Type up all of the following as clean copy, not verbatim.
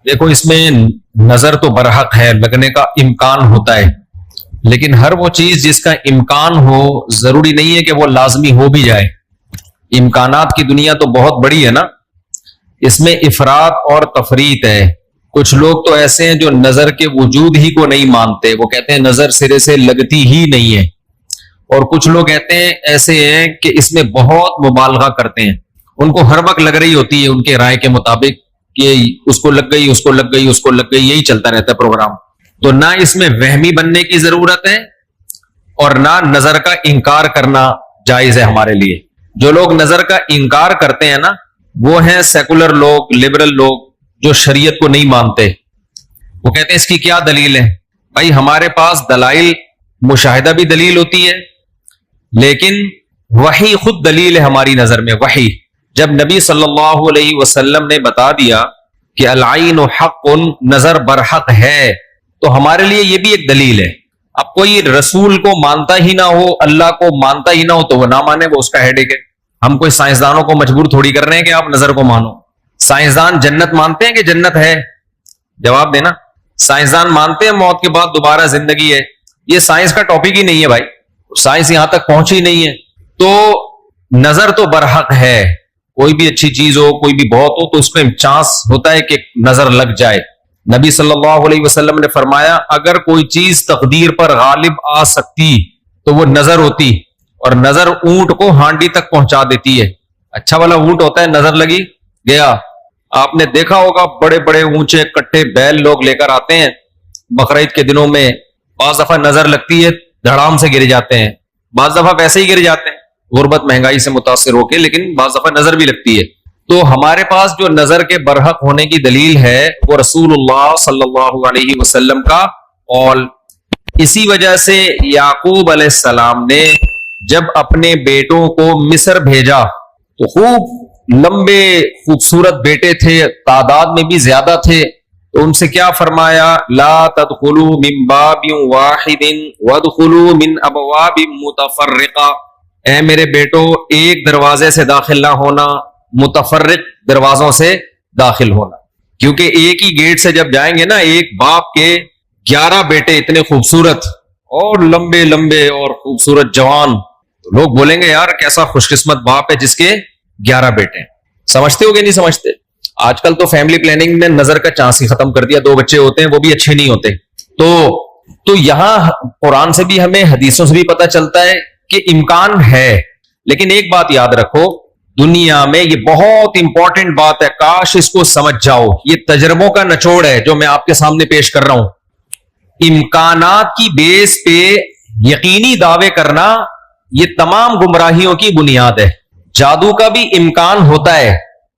دیکھو اس میں نظر تو برحق ہے، لگنے کا امکان ہوتا ہے، لیکن ہر وہ چیز جس کا امکان ہو ضروری نہیں ہے کہ وہ لازمی ہو بھی جائے۔ امکانات کی دنیا تو بہت بڑی ہے نا، اس میں افراط اور تفریط ہے۔ کچھ لوگ تو ایسے ہیں جو نظر کے وجود ہی کو نہیں مانتے، وہ کہتے ہیں نظر سرے سے لگتی ہی نہیں ہے، اور کچھ لوگ کہتے ہیں ایسے ہیں کہ اس میں بہت مبالغہ کرتے ہیں، ان کو ہر وقت لگ رہی ہوتی ہے ان کے رائے کے مطابق کہ اس کو لگ گئی، اس کو لگ گئی، اس کو لگ گئی، یہی چلتا رہتا ہے پروگرام۔ تو نہ اس میں وہمی بننے کی ضرورت ہے اور نہ نظر کا انکار کرنا جائز ہے ہمارے لیے۔ جو لوگ نظر کا انکار کرتے ہیں نا، وہ ہیں سیکولر لوگ، لبرل لوگ جو شریعت کو نہیں مانتے۔ وہ کہتے ہیں اس کی کیا دلیل ہے؟ بھائی ہمارے پاس دلائل، مشاہدہ بھی دلیل ہوتی ہے، لیکن وحی خود دلیل ہے ہماری نظر میں۔ وحی جب نبی صلی اللہ علیہ وسلم نے بتا دیا کہ العین حق، نظر برحق ہے، تو ہمارے لیے یہ بھی ایک دلیل ہے۔ اب کوئی رسول کو مانتا ہی نہ ہو، اللہ کو مانتا ہی نہ ہو، تو وہ نہ مانے، وہ اس کا ہیڈیک ہے۔ ہم کوئی سائنسدانوں کو مجبور تھوڑی کر رہے ہیں کہ آپ نظر کو مانو۔ سائنسدان جنت مانتے ہیں کہ جنت ہے؟ جواب دینا۔ سائنسدان مانتے ہیں موت کے بعد دوبارہ زندگی ہے؟ یہ سائنس کا ٹاپک ہی نہیں ہے بھائی، سائنس یہاں تک پہنچی نہیں ہے۔ تو نظر تو برحق ہے، کوئی بھی اچھی چیز ہو، کوئی بھی بہت ہو، تو اس میں چانس ہوتا ہے کہ نظر لگ جائے۔ نبی صلی اللہ علیہ وسلم نے فرمایا اگر کوئی چیز تقدیر پر غالب آ سکتی تو وہ نظر ہوتی، اور نظر اونٹ کو ہانڈی تک پہنچا دیتی ہے۔ اچھا والا اونٹ ہوتا ہے، نظر لگی گیا۔ آپ نے دیکھا ہوگا بڑے بڑے اونچے کٹے بیل لوگ لے کر آتے ہیں بقرعید کے دنوں میں، بعض دفعہ نظر لگتی ہے دھڑام سے گر جاتے ہیں، بعض دفعہ ویسے ہی گر جاتے ہیں غربت مہنگائی سے متاثر ہو کے، لیکن بعض دفعہ نظر بھی لگتی ہے۔ تو ہمارے پاس جو نظر کے برحق ہونے کی دلیل ہے وہ رسول اللہ صلی اللہ علیہ وسلم کا قول۔ اسی وجہ سے یعقوب علیہ السلام نے جب اپنے بیٹوں کو مصر بھیجا تو خوب لمبے خوبصورت بیٹے تھے، تعداد میں بھی زیادہ تھے، تو ان سے کیا فرمایا؟ لا تدخلوا من باب واحد وادخلوا من ابواب متفرقہ۔ اے میرے بیٹو، ایک دروازے سے داخل نہ ہونا، متفرق دروازوں سے داخل ہونا، کیونکہ ایک ہی گیٹ سے جب جائیں گے نا، ایک باپ کے 11 بیٹے اتنے خوبصورت اور لمبے لمبے اور خوبصورت جوان، تو لوگ بولیں گے یار کیسا خوش قسمت باپ ہے جس کے 11 بیٹے ہیں۔ سمجھتے ہو کہ نہیں سمجھتے؟ آج کل تو فیملی پلاننگ میں نظر کا چانس ہی ختم کر دیا، 2 بچے ہوتے ہیں وہ بھی اچھے نہیں ہوتے۔ تو یہاں قرآن سے بھی ہمیں، حدیثوں سے بھی پتہ چلتا ہے کہ امکان ہے، لیکن ایک بات یاد رکھو، دنیا میں یہ بہت امپورٹنٹ بات ہے، کاش اس کو سمجھ جاؤ، یہ تجربوں کا نچوڑ ہے جو میں آپ کے سامنے پیش کر رہا ہوں۔ امکانات کی بیس پہ یقینی دعوے کرنا یہ تمام گمراہیوں کی بنیاد ہے۔ جادو کا بھی امکان ہوتا ہے،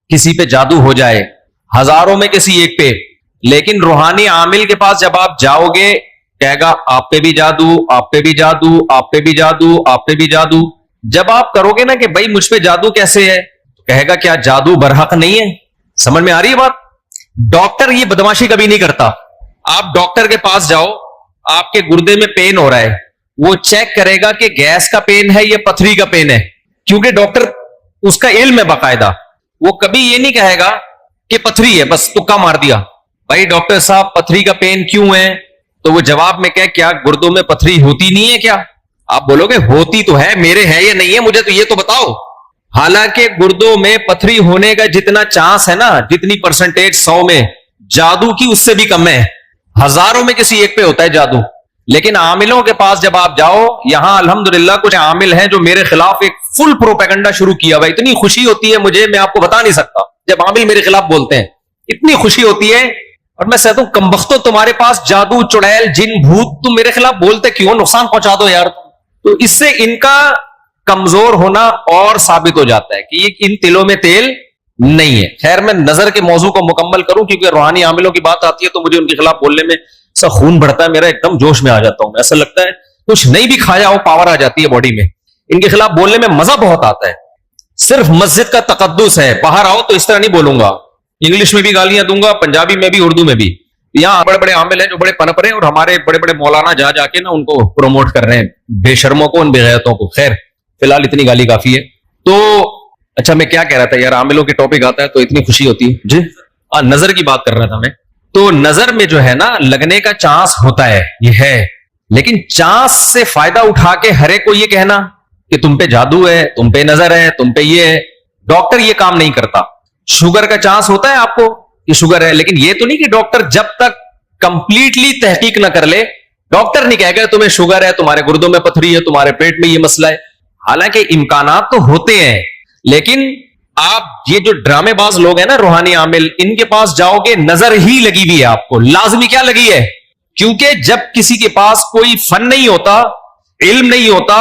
کسی پہ جادو ہو جائے، ہزاروں میں کسی ایک پہ، لیکن روحانی عامل کے پاس جب آپ جاؤ گے کہے گا آپ پہ بھی جادو، آپ پہ بھی جادو، آپ پہ بھی جادو، آپ پہ بھی جادو۔ جب آپ کرو گے نا کہ بھائی مجھ پہ جادو کیسے ہے، تو کہے گا کیا جادو برحق نہیں ہے؟ سمجھ میں آ رہی ہے بات؟ ڈاکٹر یہ بدماشی کبھی نہیں کرتا۔ آپ ڈاکٹر کے پاس جاؤ، آپ کے گردے میں پین ہو رہا ہے، وہ چیک کرے گا کہ گیس کا پین ہے یا پتھری کا پین ہے، کیونکہ ڈاکٹر اس کا علم ہے باقاعدہ۔ وہ کبھی یہ نہیں کہے گا کہ پتھری ہے بس تکا مار دیا، بھائی ڈاکٹر صاحب پتھری کا پین کیوں ہے؟ تو وہ جواب میں کہے کیا گردوں میں پتھری ہوتی نہیں ہے کیا؟ آپ بولو گے ہوتی تو ہے، میرے ہے یا نہیں ہے، مجھے تو یہ تو بتاؤ۔ حالانکہ گردوں میں پتھری ہونے کا جتنا چانس ہے نا، جتنی پرسنٹیج 100 میں، جادو کی اس سے بھی کم ہے، ہزاروں میں کسی ایک پہ ہوتا ہے جادو۔ لیکن عاملوں کے پاس جب آپ جاؤ، یہاں الحمدللہ کچھ عامل ہیں جو میرے خلاف ایک فل پروپیگنڈا شروع کیا ہوا، اتنی خوشی ہوتی ہے مجھے، میں آپ کو بتا نہیں سکتا، جب عامل میرے خلاف بولتے ہیں اتنی خوشی ہوتی ہے، اور میں کہتا ہوں کمبختو تمہارے پاس جادو، چڑیل، جن، بھوت، تم میرے خلاف بولتے کیوں؟ نقصان پہنچا دو یار۔ تو اس سے ان کا کمزور ہونا اور ثابت ہو جاتا ہے کہ یہ ان تلوں میں تیل نہیں ہے۔ خیر میں نظر کے موضوع کو مکمل کروں، کیونکہ روحانی عاملوں کی بات آتی ہے تو مجھے ان کے خلاف بولنے میں سا خون بڑھتا ہے، میرا ایک دم جوش میں آ جاتا ہوں، ایسا لگتا ہے کچھ نہیں بھی کھایا ہو پاور آ جاتی ہے باڈی میں۔ ان کے خلاف بولنے میں مزہ بہت آتا ہے، صرف مسجد کا تقدس ہے، باہر آؤ تو اس طرح نہیں بولوں گا، انگلش میں بھی گالیاں دوں گا، پنجابی میں بھی، اردو میں بھی۔ یہاں بڑے بڑے عامل ہیں جو بڑے پنپ رہے ہیں، اور ہمارے بڑے بڑے مولانا جا جا کے نا ان کو پروموٹ کر رہے ہیں، بے شرموں کو، ان بے غیرتوں کو۔ خیر فی الحال اتنی گالی کافی ہے۔ تو اچھا میں کیا کہہ رہا تھا یار، عاملوں کے ٹاپک آتا ہے تو اتنی خوشی ہوتی ہے جی۔ نظر کی بات کر رہا تھا میں۔ تو نظر میں جو ہے نا لگنے کا چانس ہوتا ہے، یہ ہے، لیکن چانس سے فائدہ اٹھا کے ہر ایک کو یہ کہنا کہ تم پہ جادو ہے، تم پہ نظر ہے، تم پہ یہ ہے، ڈاکٹر یہ کام نہیں کرتا. شوگر کا چانس ہوتا ہے آپ کو کہ شوگر ہے، لیکن یہ تو نہیں کہ ڈاکٹر جب تک کمپلیٹلی تحقیق نہ کر لے ڈاکٹر نہیں کہے گا تمہیں شوگر ہے، تمہارے گردوں میں پتھری ہے، تمہارے پیٹ میں یہ مسئلہ ہے. حالانکہ امکانات تو ہوتے ہیں، لیکن آپ یہ جو ڈرامے باز لوگ ہیں نا روحانی عامل، ان کے پاس جاؤ گے نظر ہی لگی ہوئی ہے آپ کو. لازمی کیا لگی ہے؟ کیونکہ جب کسی کے پاس کوئی فن نہیں ہوتا، علم نہیں ہوتا،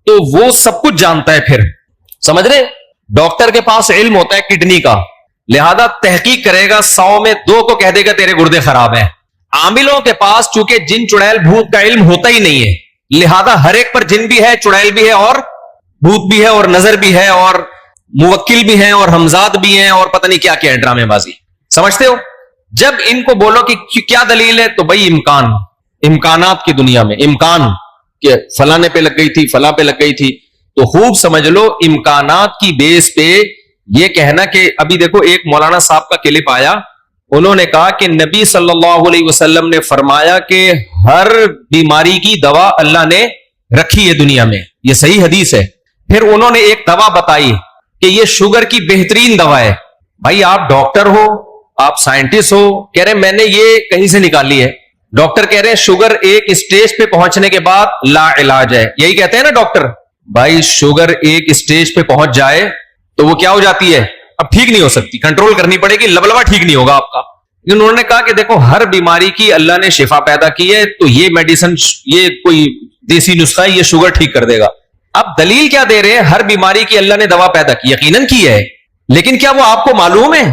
تو وہ سب کچھ جانتا ہے. پھر سمجھ رہے، ڈاکٹر کے پاس علم ہوتا ہے کڈنی کا، لہذا تحقیق کرے گا، 100 میں 2 کو کہہ دے گا تیرے گردے خراب ہیں. عاملوں کے پاس چونکہ جن چڑیل بھوت کا علم ہوتا ہی نہیں ہے، لہذا ہر ایک پر جن بھی ہے، چڑیل بھی ہے، اور بھوت بھی ہے، اور نظر بھی ہے، اور موکل بھی ہیں، اور حمزات بھی ہیں، اور پتہ نہیں کیا کیا ہے ڈرامے بازی. سمجھتے ہو؟ جب ان کو بولو کہ کیا دلیل ہے، تو بھائی امکانات کی دنیا میں امکان کہ فلانے پہ لگ گئی تھی، فلاں پہ لگ گئی تھی، تو خوب سمجھ لو امکانات کی بیس پہ یہ کہنا کہ ابھی دیکھو ایک مولانا صاحب کا کلپ آیا، انہوں نے کہا کہ نبی صلی اللہ علیہ وسلم نے فرمایا کہ ہر بیماری کی دوا اللہ نے رکھی ہے دنیا میں، یہ صحیح حدیث ہے. پھر انہوں نے ایک دوا بتائی کہ یہ شوگر کی بہترین دوا ہے. بھائی آپ ڈاکٹر ہو، آپ سائنٹسٹ ہو، کہہ رہے میں نے یہ کہیں سے نکالی ہے. ڈاکٹر کہہ رہے ہیں شوگر ایک اسٹیج پہ پہنچنے کے بعد لا علاج ہے، یہی کہتے ہیں نا ڈاکٹر. بھائی شوگر ایک اسٹیج پہ پہنچ جائے تو وہ کیا ہو جاتی ہے، اب ٹھیک نہیں ہو سکتی، کنٹرول کرنی پڑے گی، لبلبا ٹھیک نہیں ہوگا آپ کا. لیکن انہوں نے کہا کہ دیکھو ہر بیماری کی اللہ نے شفا پیدا کی ہے، تو یہ میڈیسن، یہ کوئی دیسی نسخہ ہے، یہ شوگر ٹھیک کر دے گا. اب دلیل کیا دے رہے ہیں؟ ہر بیماری کی اللہ نے دوا پیدا کی، یقیناً کی ہے، لیکن کیا وہ آپ کو معلوم ہے؟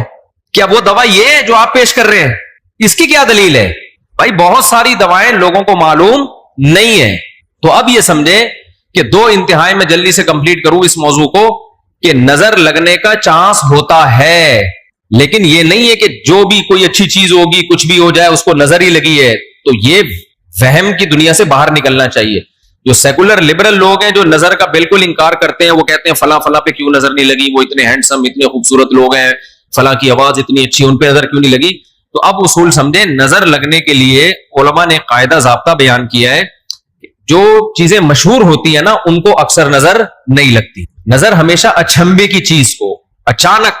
کیا وہ دوا یہ ہے جو آپ پیش کر رہے ہیں؟ اس کی کیا دلیل ہے؟ بھائی بہت ساری دوائیں لوگوں کو معلوم نہیں ہے. تو اب یہ سمجھیں کہ 2 انتہائی میں جلدی سے کمپلیٹ کروں اس موضوع کو، کہ نظر لگنے کا چانس ہوتا ہے، لیکن یہ نہیں ہے کہ جو بھی کوئی اچھی چیز ہوگی کچھ بھی ہو جائے اس کو نظر ہی لگی ہے. تو یہ وہم کی دنیا سے باہر نکلنا چاہیے. جو سیکولر لبرل لوگ ہیں جو نظر کا بالکل انکار کرتے ہیں، وہ کہتے ہیں فلاں فلاں پہ کیوں نظر نہیں لگی، وہ اتنے ہینڈسم اتنے خوبصورت لوگ ہیں، فلاں کی آواز اتنی اچھی، ان پہ نظر کیوں نہیں لگی. تو اب اصول سمجھیں، نظر لگنے کے لیے علماء نے قاعدہ ضابطہ بیان کیا ہے، جو چیزیں مشہور ہوتی ہیں نا ان کو اکثر نظر نہیں لگتی. نظر ہمیشہ اچھمبے کی چیز کو اچانک،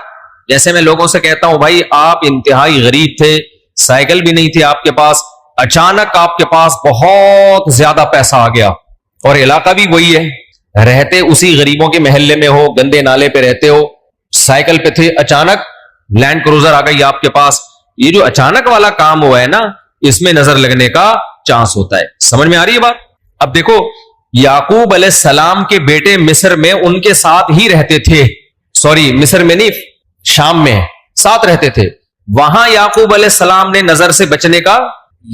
جیسے میں لوگوں سے کہتا ہوں بھائی آپ انتہائی غریب تھے، سائیکل بھی نہیں تھی آپ کے پاس، اچانک آپ کے پاس بہت زیادہ پیسہ آ گیا، اور علاقہ بھی وہی ہے، رہتے اسی غریبوں کے محلے میں ہو، گندے نالے پہ رہتے ہو، سائیکل پہ تھے، اچانک لینڈ کروزر آ گئی آپ کے پاس. یہ جو اچانک والا کام ہوا ہے نا، اس میں نظر لگنے کا چانس ہوتا ہے. سمجھ میں آ رہی ہے بات؟ اب دیکھو یعقوب علیہ السلام کے بیٹے مصر میں ان کے ساتھ ہی رہتے تھے، سوری مصر میں نہیں، شام میں ساتھ رہتے تھے. وہاں یعقوب علیہ السلام نے نظر سے بچنے کا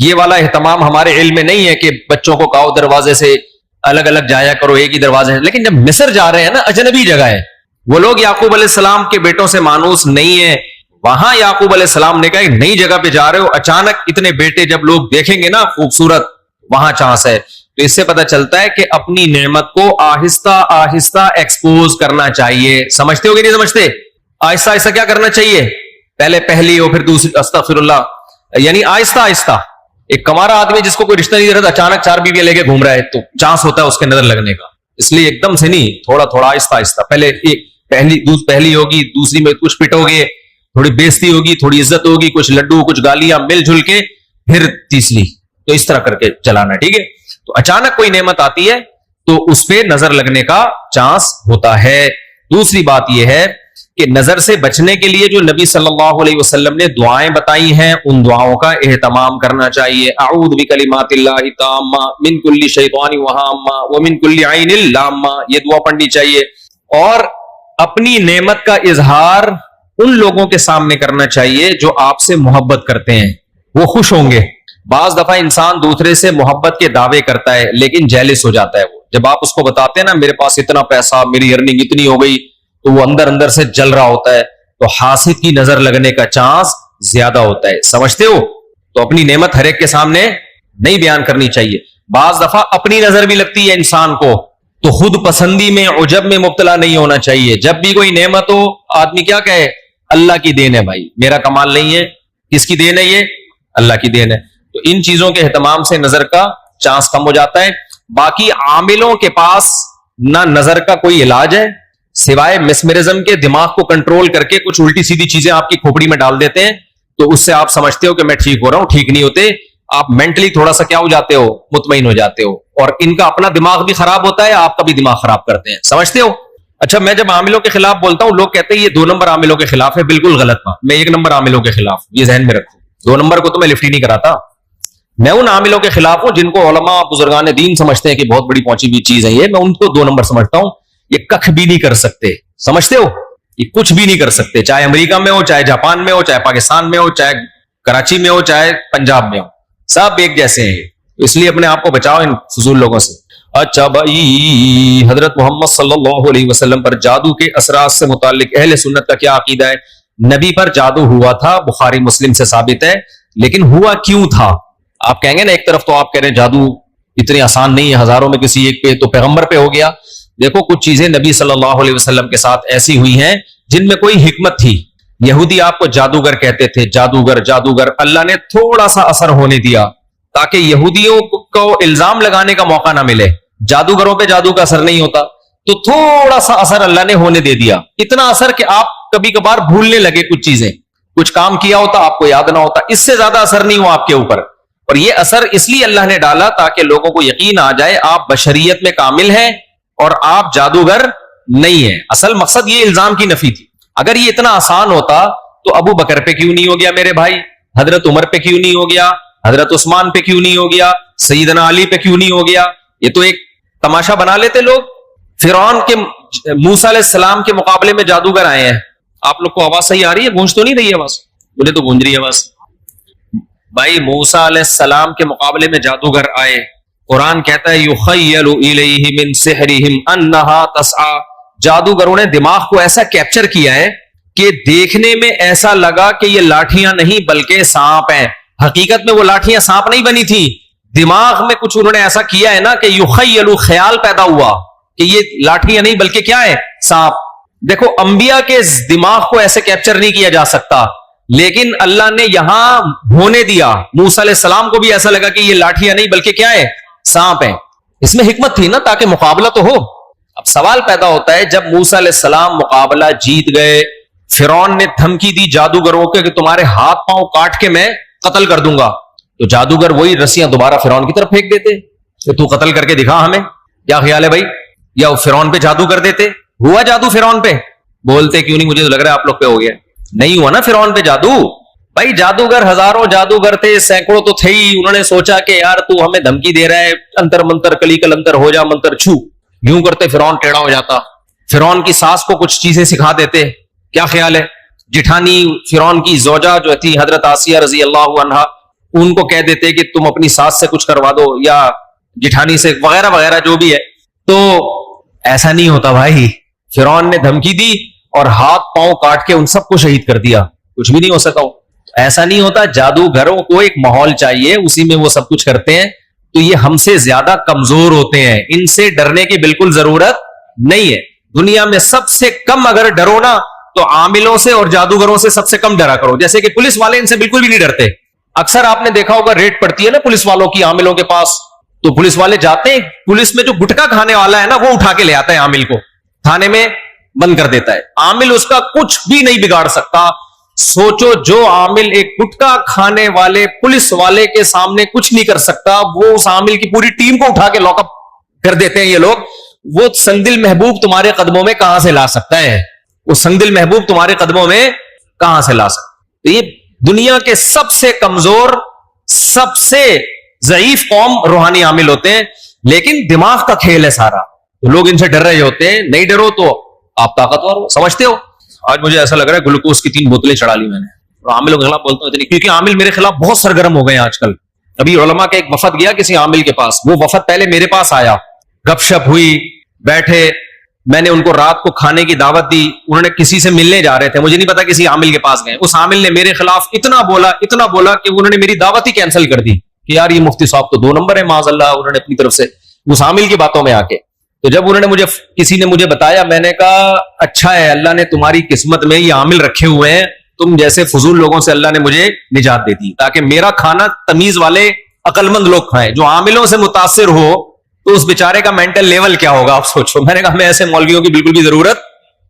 یہ والا اہتمام ہمارے علم میں نہیں ہے کہ بچوں کو کہو دروازے سے الگ الگ جایا کرو، ایک ہی دروازے. لیکن جب مصر جا رہے ہیں نا، اجنبی جگہ ہے، وہ لوگ یعقوب علیہ السلام کے بیٹوں سے مانوس نہیں ہے. وہاں یعقوب علیہ السلام نے کہا ایک نئی جگہ پہ جا رہے ہو، اچانک اتنے بیٹے جب لوگ دیکھیں گے نا خوبصورت، وہاں چانس ہے. تو اس سے پتہ چلتا ہے کہ اپنی نعمت کو آہستہ آہستہ ایکسپوز کرنا چاہیے. سمجھتے ہو کہ نہیں سمجھتے؟ آہستہ آہستہ کیا کرنا چاہیے؟ پہلے پہلی ہو پھر دوسری، استغفر اللہ، یعنی آہستہ آہستہ. ایک کمارا آدمی جس کو کوئی رشتہ نہیں دے رہا، اچانک 4 بیویاں لے کے گھوم رہا ہے، تو چانس ہوتا ہے اس کے نظر لگنے کا. اس لیے ایک دم سے نہیں، تھوڑا تھوڑا آہستہ آہستہ. پہلے ایک پہلی ہوگی، دوسری میں کچھ پٹو گے، تھوڑی بےزتی ہوگی، تھوڑی عزت ہوگی، کچھ لڈو کچھ گالیاں مل جل کے، پھر تیسری. تو اس طرح کر کے چلانا، ٹھیک ہے؟ تو اچانک کوئی نعمت آتی ہے تو اس پہ نظر لگنے کا چانس ہوتا ہے. دوسری بات یہ ہے کہ نظر سے بچنے کے لیے جو نبی صلی اللہ علیہ وسلم نے دعائیں بتائی ہیں، ان دعاؤں کا اہتمام کرنا چاہیے. اعوذ بکلمات اللہ التامہ من کل شیطان وہامہ ومن کل عین لامہ، یہ دعا پڑھنی چاہیے. اور اپنی نعمت کا اظہار ان لوگوں کے سامنے کرنا چاہیے جو آپ سے محبت کرتے ہیں، وہ خوش ہوں گے. بعض دفعہ انسان دوسرے سے محبت کے دعوے کرتا ہے لیکن جیلس ہو جاتا ہے. وہ جب آپ اس کو بتاتے ہیں نا میرے پاس اتنا پیسہ، میری ارننگ اتنی ہو گئی، تو وہ اندر اندر سے جل رہا ہوتا ہے. تو حاسد کی نظر لگنے کا چانس زیادہ ہوتا ہے. سمجھتے ہو؟ تو اپنی نعمت ہر ایک کے سامنے نہیں بیان کرنی چاہیے. بعض دفعہ اپنی نظر بھی لگتی ہے انسان کو، تو خود پسندی میں، عجب میں مبتلا نہیں ہونا چاہیے. جب بھی کوئی نعمت ہو، آدمی کیا کہے؟ اللہ کی دین ہے بھائی، میرا کمال نہیں ہے. کس کی دین ہے یہ؟ اللہ کی دین ہے. تو ان چیزوں کے اہتمام سے نظر کا چانس کم ہو جاتا ہے. باقی عاملوں کے پاس نہ نظر کا کوئی علاج ہے سوائے مسمرزم کے. دماغ کو کنٹرول کر کے کچھ الٹی سیدھی چیزیں آپ کی کھوپڑی میں ڈال دیتے ہیں, تو اس سے آپ سمجھتے ہو کہ میں ٹھیک ہو رہا ہوں. ٹھیک نہیں ہوتے, آپ مینٹلی تھوڑا سا کیا ہو جاتے ہو, مطمئن ہو جاتے ہو. اور ان کا اپنا دماغ بھی خراب ہوتا ہے, آپ کا بھی دماغ خراب کرتے ہیں, سمجھتے ہو. اچھا, میں جب عاملوں کے خلاف بولتا ہوں, لوگ کہتے ہیں یہ 2 نمبر عاملوں کے خلاف ہے. بالکل غلط بات. میں 1 نمبر عاملوں کے خلاف, یہ ذہن میں رکھو. 2 نمبر کو تو میں لفٹ ہی نہیں کراتا. میں ان عاملوں کے خلاف ہوں جن کو علماء بزرگان دین سمجھتے ہیں کہ بہت بڑی پہنچی ہوئی چیز ہے یہ. میں ان کو 2 نمبر سمجھتا ہوں. یہ کخ بھی نہیں کر سکتے, سمجھتے ہو, یہ کچھ بھی نہیں کر سکتے, چاہے امریکہ میں ہو, چاہے جاپان میں ہو, چاہے پاکستان میں ہو, چاہے کراچی میں ہو, چاہے پنجاب میں ہو, سب ایک جیسے ہیں. اس لیے اپنے آپ کو بچاؤ ان فضول لوگوں سے. اچھا بھائی, حضرت محمد صلی اللہ علیہ وسلم پر جادو کے اثرات سے متعلق اہل سنت کا کیا عقیدہ ہے؟ نبی پر جادو ہوا تھا, بخاری مسلم سے ثابت ہے, لیکن ہوا کیوں تھا؟ آپ کہیں گے نا, ایک طرف تو آپ کہہ رہے ہیں جادو اتنی آسان نہیں ہے, ہزاروں میں کسی ایک پہ, تو پیغمبر پہ ہو گیا. دیکھو, کچھ چیزیں نبی صلی اللہ علیہ وسلم کے ساتھ ایسی ہوئی ہیں جن میں کوئی حکمت تھی. یہودی آپ کو جادوگر کہتے تھے, جادوگر جادوگر. اللہ نے تھوڑا سا اثر ہونے دیا تاکہ یہودیوں کو الزام لگانے کا موقع نہ ملے. جادوگروں پہ جادو کا اثر نہیں ہوتا, تو تھوڑا سا اثر اللہ نے ہونے دے دیا. اتنا اثر کہ آپ کبھی کبھار بھولنے لگے کچھ چیزیں, کچھ کام کیا ہوتا آپ کو یاد نہ ہوتا. اس سے زیادہ اثر نہیں ہوا آپ کے اوپر. اور یہ اثر اس لیے اللہ نے ڈالا تاکہ لوگوں کو یقین آ جائے آپ بشریت میں کامل ہیں اور آپ جادوگر نہیں ہیں. اصل مقصد یہ الزام کی نفی تھی. اگر یہ اتنا آسان ہوتا تو ابو بکر پہ کیوں نہیں ہو گیا میرے بھائی, حضرت عمر پہ کیوں نہیں ہو گیا, حضرت عثمان پہ کیوں نہیں ہو گیا, سیدنا علی پہ کیوں نہیں ہو گیا؟ یہ تو ایک تماشا بنا لیتے لوگ. فرعون کے موسیٰ علیہ السلام کے مقابلے میں جادوگر آئے ہیں. آپ لوگ کو آواز صحیح آ رہی ہے؟ گونج تو نہیں رہی ہے آواز؟ مجھے تو گونج رہی ہے آواز. بھائی, موسیٰ علیہ السلام کے مقابلے میں جادوگر آئے. قرآن کہتا ہے یخیل الیہ من سحرہم انہا تسعی. جادوگروں نے دماغ کو ایسا کیپچر کیا ہے کہ دیکھنے میں ایسا لگا کہ یہ لاٹھیاں نہیں بلکہ سانپ ہیں. حقیقت میں وہ لاٹھیاں سانپ نہیں بنی تھی, دماغ میں کچھ انہوں نے ایسا کیا ہے نا کہ یخیل, خیال پیدا ہوا کہ یہ لاٹھیاں نہیں بلکہ کیا ہے, سانپ. دیکھو, انبیاء کے دماغ کو ایسے کیپچر نہیں کیا جا سکتا, لیکن اللہ نے یہاں ہونے دیا. موسیٰ علیہ السلام کو بھی ایسا لگا کہ یہ لاٹھیاں نہیں بلکہ کیا ہے, سانپ ہیں. اس میں حکمت تھی نا, تاکہ مقابلہ تو ہو. اب سوال پیدا ہوتا ہے, جب موسیٰ علیہ السلام مقابلہ جیت گئے, فرعون نے دھمکی دی جادوگروں کے کہ تمہارے ہاتھ پاؤں کاٹ کے میں قتل کر دوں گا, تو جادوگر وہی رسیاں دوبارہ فرعون کی طرف پھینک دیتے کہ تو قتل کر کے دکھا ہمیں. کیا خیال ہے بھائی؟ یا فرعون پہ جادو کر دیتے. ہوا جادو فرعون پہ؟ بولتے کیوں نہیں؟ مجھے تو لگ رہا ہے آپ لوگ پہ ہو گیا. نہیں ہوا نا فرعون پہ جادو. بھائی, جادوگر ہزاروں جادوگر تھے, سینکڑوں تو تھے ہی. انہوں نے سوچا کہ یار تو ہمیں دھمکی دے رہا ہے, انتر منتر کلی کل انتر ہو جا منتر چھو, یوں کرتے فرعون ٹیڑھا ہو جاتا. فرعون کی ساس کو کچھ چیزیں سکھا دیتے. کیا خیال ہے؟ جٹھانی فرعون کی زوجہ جو تھی حضرت آسیہ رضی اللہ عنہا, ان کو کہہ دیتے کہ تم اپنی ساس سے کچھ کروا دو یا جٹھانی سے, وغیرہ وغیرہ جو بھی ہے. تو ایسا نہیں ہوتا بھائی. فرعون نے دھمکی دی اور ہاتھ پاؤں کاٹ کے ان سب کو شہید کر دیا. کچھ بھی نہیں ہو سکا. ایسا نہیں ہوتا. جادوگروں کو ایک ماحول چاہیے, اسی میں وہ سب کچھ کرتے ہیں. تو یہ ہم سے زیادہ کمزور ہوتے ہیں, ان سے ڈرنے کی بالکل ضرورت نہیں ہے. دنیا میں سب سے کم اگر ڈرو نا تو عاملوں سے اور جادوگروں سے سب سے کم ڈرا کرو. جیسے کہ پولیس والے ان سے بالکل بھی نہیں ڈرتے. اکثر آپ نے دیکھا ہوگا ریڈ پڑتی ہے نا پولیس والوں کی عاملوں کے پاس, تو پولیس والے جاتے ہیں, پولیس میں جو گٹکا کھانے والا ہے نا وہ اٹھا کے لے آتا ہے عامل کو, تھانے میں بند کر دیتا ہے. عامل اس کا کچھ بھی نہیں بگاڑ سکتا. سوچو, جو عامل ایک گٹکا کھانے والے پولیس والے کے سامنے کچھ نہیں کر سکتا, وہ اس عامل کی پوری ٹیم کو اٹھا کے لاک اپ کر دیتے ہیں یہ لوگ. وہ سنگدل محبوب تمہارے قدموں میں کہاں سے لا سکتا ہے؟ وہ سنگدل محبوب تمہارے قدموں میں کہاں سے لا سکتا؟ تو یہ دنیا کے سب سے کمزور, سب سے ضعیف قوم روحانی عامل ہوتے ہیں, لیکن دماغ کا کھیل ہے سارا. تو لوگ ان سے ڈر رہے ہوتے ہیں. نہیں ڈرو تو آپ طاقتور ہو, سمجھتے ہو. آج مجھے ایسا لگ رہا ہے گلوکوز کی 3 بوتلیں چڑھا لی میں نے. عاملوں کے خلاف بولتا ہوں اتنی, کیونکہ عامل میرے خلاف بہت سرگرم ہو گئے ہیں آج کل. ابھی علماء کا ایک وفد گیا کسی عامل کے پاس, وہ وفد پہلے میرے پاس آیا, گپ شپ ہوئی, بیٹھے, میں نے ان کو رات کو کھانے کی دعوت دی. انہوں نے کسی سے ملنے جا رہے تھے, مجھے نہیں پتا کسی عامل کے پاس گئے. اس عامل نے میرے خلاف اتنا بولا کہ انہوں نے میری دعوت ہی کینسل کر دی کہ یار یہ مفتی صاحب تو 2 نمبر ہے معاذ اللہ. انہوں نے اپنی طرف سے اس عامل کی باتوں میں آ کے, تو جب انہوں نے کسی نے مجھے بتایا, میں نے کہا اچھا ہے اللہ نے تمہاری قسمت میں یہ عامل رکھے ہوئے ہیں, تم جیسے فضول لوگوں سے اللہ نے مجھے نجات دے دی تاکہ میرا کھانا تمیز والے عقل مند لوگ کھائیں. جو عاملوں سے متاثر ہو تو اس بیچارے کا مینٹل لیول کیا ہوگا آپ سوچو. میں نے کہا ہمیں ایسے مولویوں کی بالکل بھی ضرورت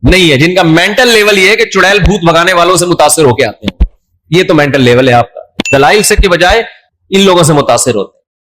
نہیں ہے جن کا مینٹل لیول یہ ہے کہ چڑیل بھوت بھگانے والوں سے متاثر ہو کے آتے ہیں. یہ تو مینٹل لیول ہے آپ کا. دلائل سے کے بجائے ان لوگوں سے متاثر ہوتے ہیں.